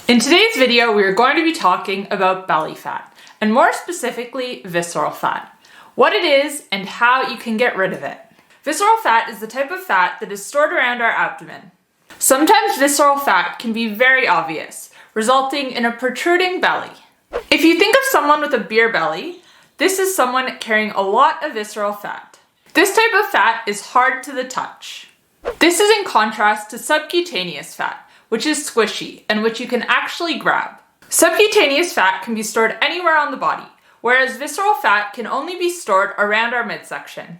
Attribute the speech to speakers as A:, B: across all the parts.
A: In today's video, we are going to be talking about belly fat, and more specifically, visceral fat, what it is and how you can get rid of it. Visceral fat is the type of fat that is stored around our abdomen. Sometimes visceral fat can be very obvious, resulting in a protruding belly. If you think of someone with a beer belly, this is someone carrying a lot of visceral fat. This type of fat is hard to the touch. This is in contrast to subcutaneous fat, which is squishy and which you can actually grab. Subcutaneous fat can be stored anywhere on the body, whereas visceral fat can only be stored around our midsection.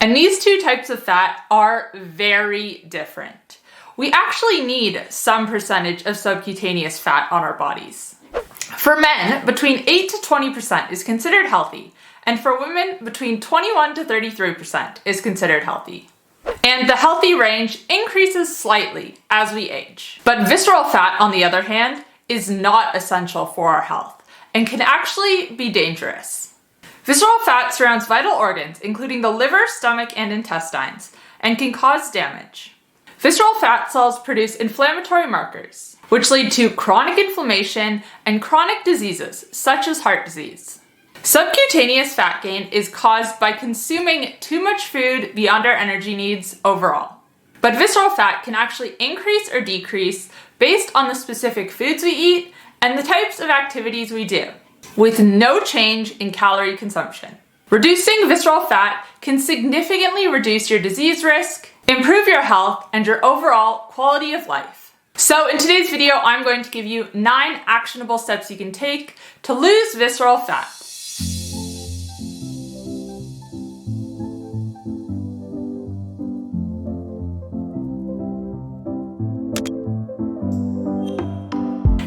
A: And these two types of fat are very different. We actually need some percentage of subcutaneous fat on our bodies. For men, between 8 to 20% is considered healthy, and for women, between 21 to 33% is considered healthy. And the healthy range increases slightly as we age. But visceral fat, on the other hand, is not essential for our health and can actually be dangerous. Visceral fat surrounds vital organs, including the liver, stomach, and intestines, and can cause damage. Visceral fat cells produce inflammatory markers, which lead to chronic inflammation and chronic diseases, such as heart disease. Subcutaneous fat gain is caused by consuming too much food beyond our energy needs overall. But visceral fat can actually increase or decrease based on the specific foods we eat and the types of activities we do, with no change in calorie consumption. Reducing visceral fat can significantly reduce your disease risk, improve your health, and your overall quality of life. So in today's video, I'm going to give you 9 actionable steps you can take to lose visceral fat.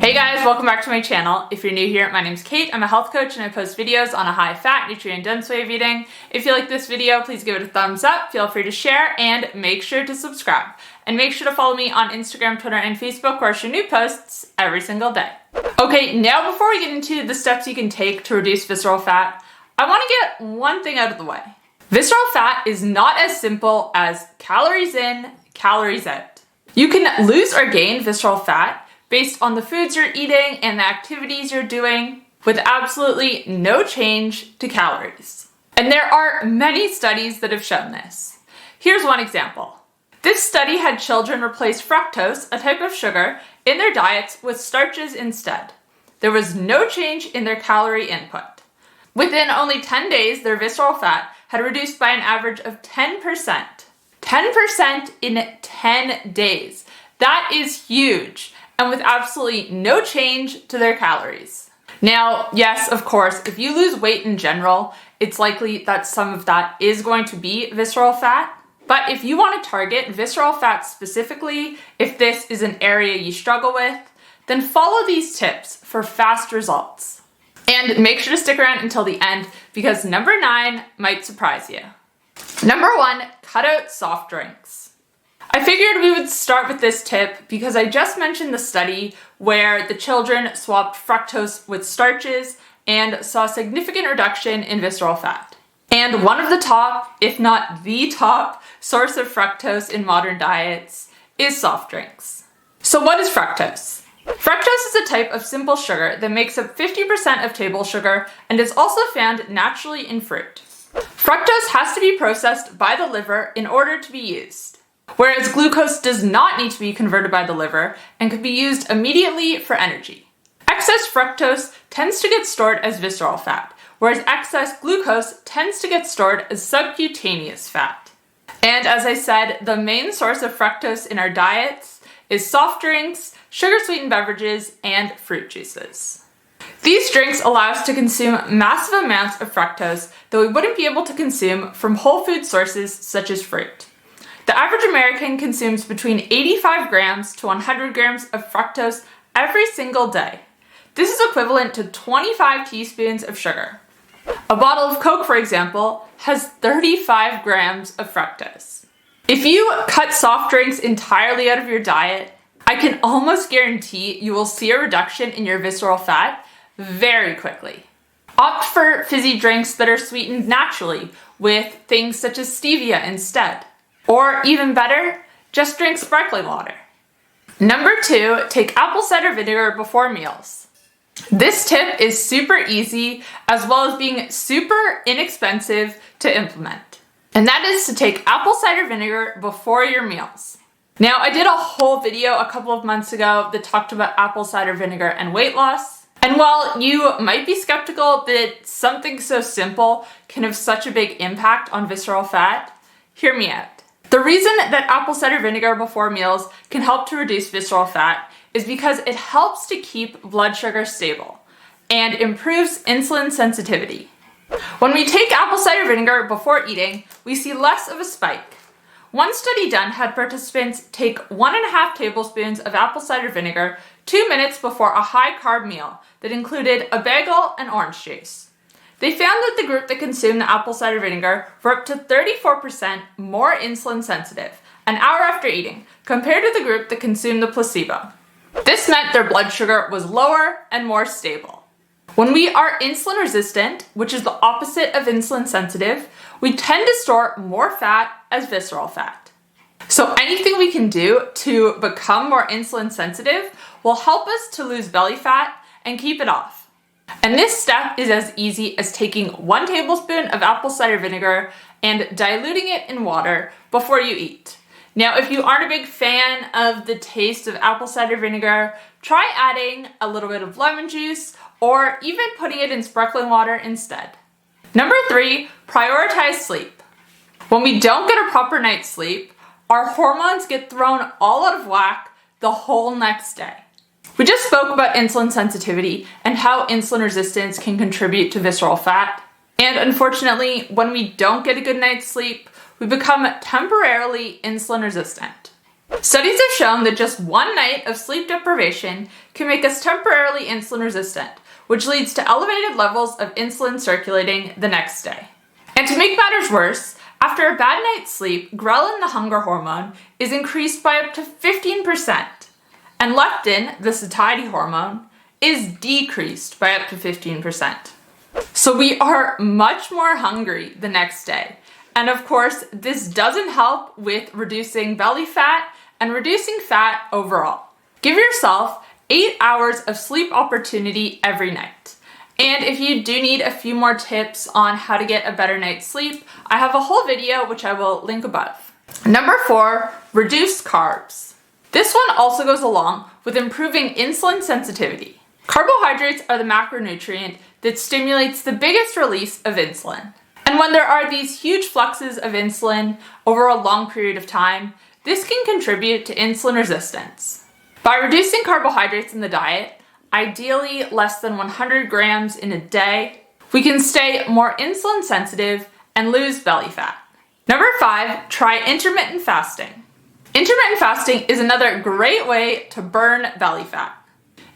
A: Hey guys, welcome back to my channel. If you're new here, my name's Kate. I'm a health coach and I post videos on a high-fat, nutrient-dense way of eating. If you like this video, please give it a thumbs up, feel free to share, and make sure to subscribe. And make sure to follow me on Instagram, Twitter, and Facebook, where I share new posts every single day. Okay, now before we get into the steps you can take to reduce visceral fat, I want to get one thing out of the way. Visceral fat is not as simple as calories in, calories out. You can lose or gain visceral fat based on the foods you're eating and the activities you're doing, with absolutely no change to calories. And there are many studies that have shown this. Here's one example. This study had children replace fructose, a type of sugar, in their diets with starches instead. There was no change in their calorie input. Within only 10 days, their visceral fat had reduced by an average of 10%. 10% in 10 days. That is huge, and with absolutely no change to their calories. Now, yes, of course, if you lose weight in general, it's likely that some of that is going to be visceral fat. But if you want to target visceral fat specifically, if this is an area you struggle with, then follow these tips for fast results. And make sure to stick around until the end, because number 9 might surprise you. Number 1, cut out soft drinks. I figured we would start with this tip because I just mentioned the study where the children swapped fructose with starches and saw a significant reduction in visceral fat. And one of the top, if not the top, source of fructose in modern diets is soft drinks. So what is fructose? Fructose is a type of simple sugar that makes up 50% of table sugar and is also found naturally in fruit. Fructose has to be processed by the liver in order to be used, whereas glucose does not need to be converted by the liver and can be used immediately for energy. Excess fructose tends to get stored as visceral fat, whereas excess glucose tends to get stored as subcutaneous fat. And as I said, the main source of fructose in our diets is soft drinks, sugar-sweetened beverages, and fruit juices. These drinks allow us to consume massive amounts of fructose that we wouldn't be able to consume from whole food sources such as fruit. The average American consumes between 85 grams to 100 grams of fructose every single day. This is equivalent to 25 teaspoons of sugar. A bottle of Coke, for example, has 35 grams of fructose. If you cut soft drinks entirely out of your diet, I can almost guarantee you will see a reduction in your visceral fat very quickly. Opt for fizzy drinks that are sweetened naturally with things such as stevia instead. Or even better, just drink sparkling water. Number 2, take apple cider vinegar before meals. This tip is super easy as well as being super inexpensive to implement. And that is to take apple cider vinegar before your meals. Now, I did a whole video a couple of months ago that talked about apple cider vinegar and weight loss. And while you might be skeptical that something so simple can have such a big impact on visceral fat, hear me out. The reason that apple cider vinegar before meals can help to reduce visceral fat is because it helps to keep blood sugar stable and improves insulin sensitivity. When we take apple cider vinegar before eating, we see less of a spike. One study done had participants take 1.5 tablespoons of apple cider vinegar 2 minutes before a high-carb meal that included a bagel and orange juice. They found that the group that consumed the apple cider vinegar were up to 34% more insulin sensitive an hour after eating compared to the group that consumed the placebo. This meant their blood sugar was lower and more stable. When we are insulin resistant, which is the opposite of insulin sensitive, we tend to store more fat as visceral fat. So anything we can do to become more insulin sensitive will help us to lose belly fat and keep it off. And this step is as easy as taking 1 tablespoon of apple cider vinegar and diluting it in water before you eat. Now, if you aren't a big fan of the taste of apple cider vinegar, try adding a little bit of lemon juice or even putting it in sparkling water instead. Number 3, prioritize sleep. When we don't get a proper night's sleep, our hormones get thrown all out of whack the whole next day. We just spoke about insulin sensitivity and how insulin resistance can contribute to visceral fat. And unfortunately, when we don't get a good night's sleep, we become temporarily insulin resistant. Studies have shown that just 1 night of sleep deprivation can make us temporarily insulin resistant, which leads to elevated levels of insulin circulating the next day. And to make matters worse, after a bad night's sleep, ghrelin, the hunger hormone, is increased by up to 15%. And leptin, the satiety hormone, is decreased by up to 15%. So we are much more hungry the next day. And of course, this doesn't help with reducing belly fat and reducing fat overall. Give yourself 8 hours of sleep opportunity every night. And if you do need a few more tips on how to get a better night's sleep, I have a whole video which I will link above. Number 4, reduce carbs. This one also goes along with improving insulin sensitivity. Carbohydrates are the macronutrient that stimulates the biggest release of insulin. And when there are these huge fluxes of insulin over a long period of time, this can contribute to insulin resistance. By reducing carbohydrates in the diet, ideally less than 100 grams in a day, we can stay more insulin sensitive and lose belly fat. Number 5, try intermittent fasting. Intermittent fasting is another great way to burn belly fat.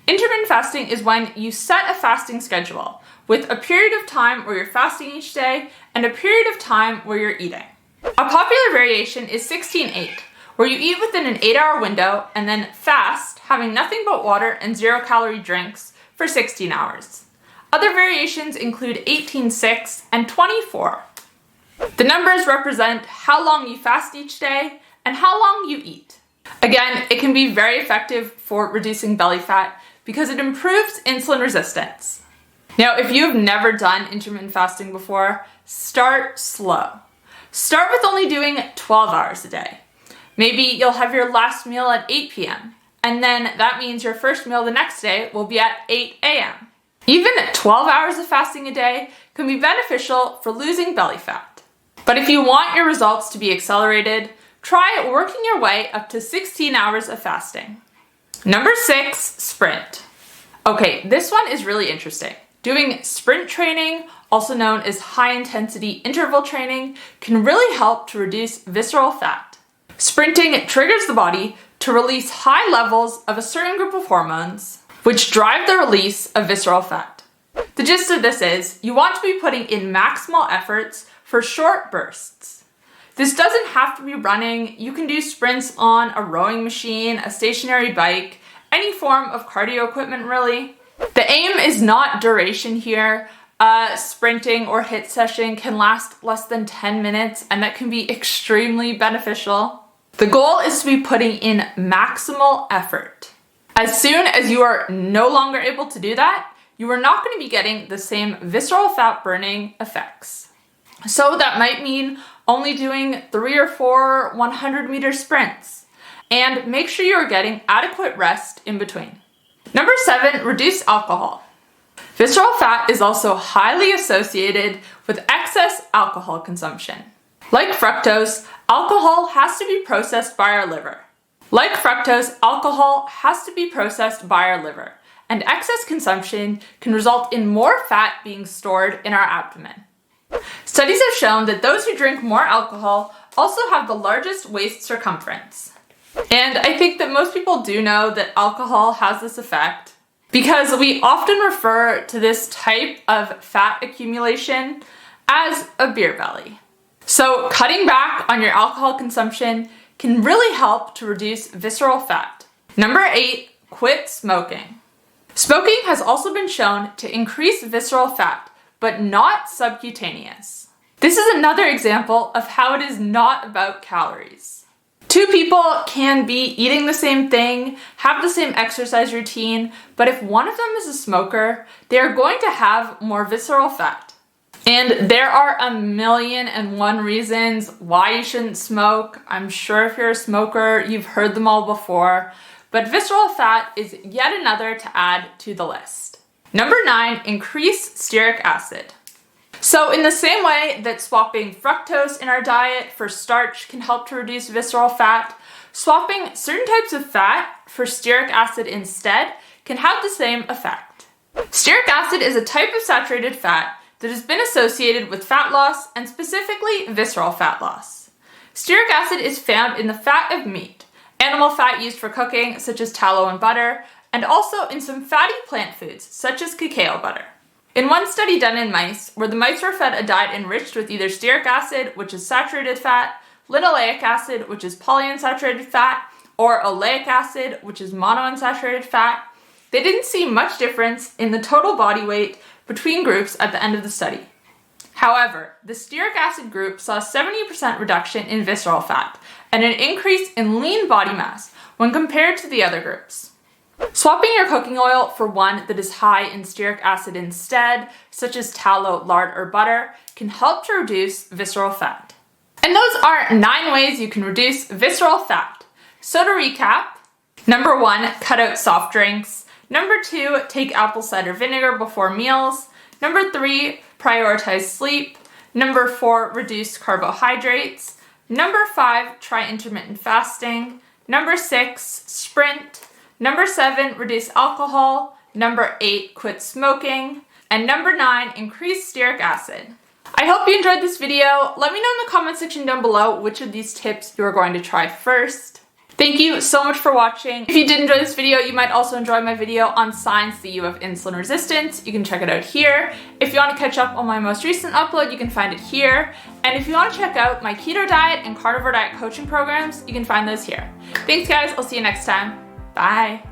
A: Intermittent fasting is when you set a fasting schedule with a period of time where you're fasting each day and a period of time where you're eating. A popular variation is 16-8, where you eat within an 8-hour window and then fast, having nothing but water and 0-calorie drinks for 16 hours. Other variations include 18-6 and 24. The numbers represent how long you fast each day and how long you eat. Again, it can be very effective for reducing belly fat because it improves insulin resistance. Now, if you've never done intermittent fasting before, start slow. Start with only doing 12 hours a day. Maybe you'll have your last meal at 8 p.m. and then that means your first meal the next day will be at 8 a.m. Even 12 hours of fasting a day can be beneficial for losing belly fat. But if you want your results to be accelerated, try working your way up to 16 hours of fasting. Number 6, sprint. Okay, this one is really interesting. Doing sprint training, also known as high-intensity interval training, can really help to reduce visceral fat. Sprinting triggers the body to release high levels of a certain group of hormones, which drive the release of visceral fat. The gist of this is, you want to be putting in maximal efforts for short bursts. This doesn't have to be running. You can do sprints on a rowing machine, a stationary bike, any form of cardio equipment really. The aim is not duration here. A sprinting or HIIT session can last less than 10 minutes and that can be extremely beneficial. The goal is to be putting in maximal effort. As soon as you are no longer able to do that, you are not going to be getting the same visceral fat burning effects. So that might mean only doing 3 or 4 100-meter sprints. And make sure you are getting adequate rest in between. Number 7, reduce alcohol. Visceral fat is also highly associated with excess alcohol consumption. Like fructose, alcohol has to be processed by our liver. Like fructose, alcohol has to be processed by our liver, and excess consumption can result in more fat being stored in our abdomen. Studies have shown that those who drink more alcohol also have the largest waist circumference. And I think that most people do know that alcohol has this effect because we often refer to this type of fat accumulation as a beer belly. So cutting back on your alcohol consumption can really help to reduce visceral fat. Number 8, quit smoking. Smoking has also been shown to increase visceral fat, but not subcutaneous. This is another example of how it is not about calories. 2 people can be eating the same thing, have the same exercise routine, but if one of them is a smoker, they are going to have more visceral fat. And there are 1,000,001 reasons why you shouldn't smoke. I'm sure if you're a smoker, you've heard them all before, but visceral fat is yet another to add to the list. Number 9, increase stearic acid. So in the same way that swapping fructose in our diet for starch can help to reduce visceral fat, swapping certain types of fat for stearic acid instead can have the same effect. Stearic acid is a type of saturated fat that has been associated with fat loss and specifically visceral fat loss. Stearic acid is found in the fat of meat, animal fat used for cooking such as tallow and butter, and also in some fatty plant foods such as cacao butter. In one study done in mice, where the mice were fed a diet enriched with either stearic acid, which is saturated fat, linoleic acid, which is polyunsaturated fat, or oleic acid, which is monounsaturated fat, they didn't see much difference in the total body weight between groups at the end of the study. However, the stearic acid group saw a 70% reduction in visceral fat and an increase in lean body mass when compared to the other groups. Swapping your cooking oil for one that is high in stearic acid instead, such as tallow, lard, or butter, can help to reduce visceral fat. And those are 9 ways you can reduce visceral fat. So to recap, number 1, cut out soft drinks. Number 2, take apple cider vinegar before meals. Number 3, prioritize sleep. Number 4, reduce carbohydrates. Number 5, try intermittent fasting. Number 6, sprint. Number 7, reduce alcohol. Number 8, quit smoking. And number 9, increase stearic acid. I hope you enjoyed this video. Let me know in the comment section down below which of these tips you are going to try first. Thank you so much for watching. If you did enjoy this video, you might also enjoy my video on signs that you have insulin resistance. You can check it out here. If you want to catch up on my most recent upload, you can find it here. And if you want to check out my keto diet and carnivore diet coaching programs, you can find those here. Thanks guys, I'll see you next time. Bye.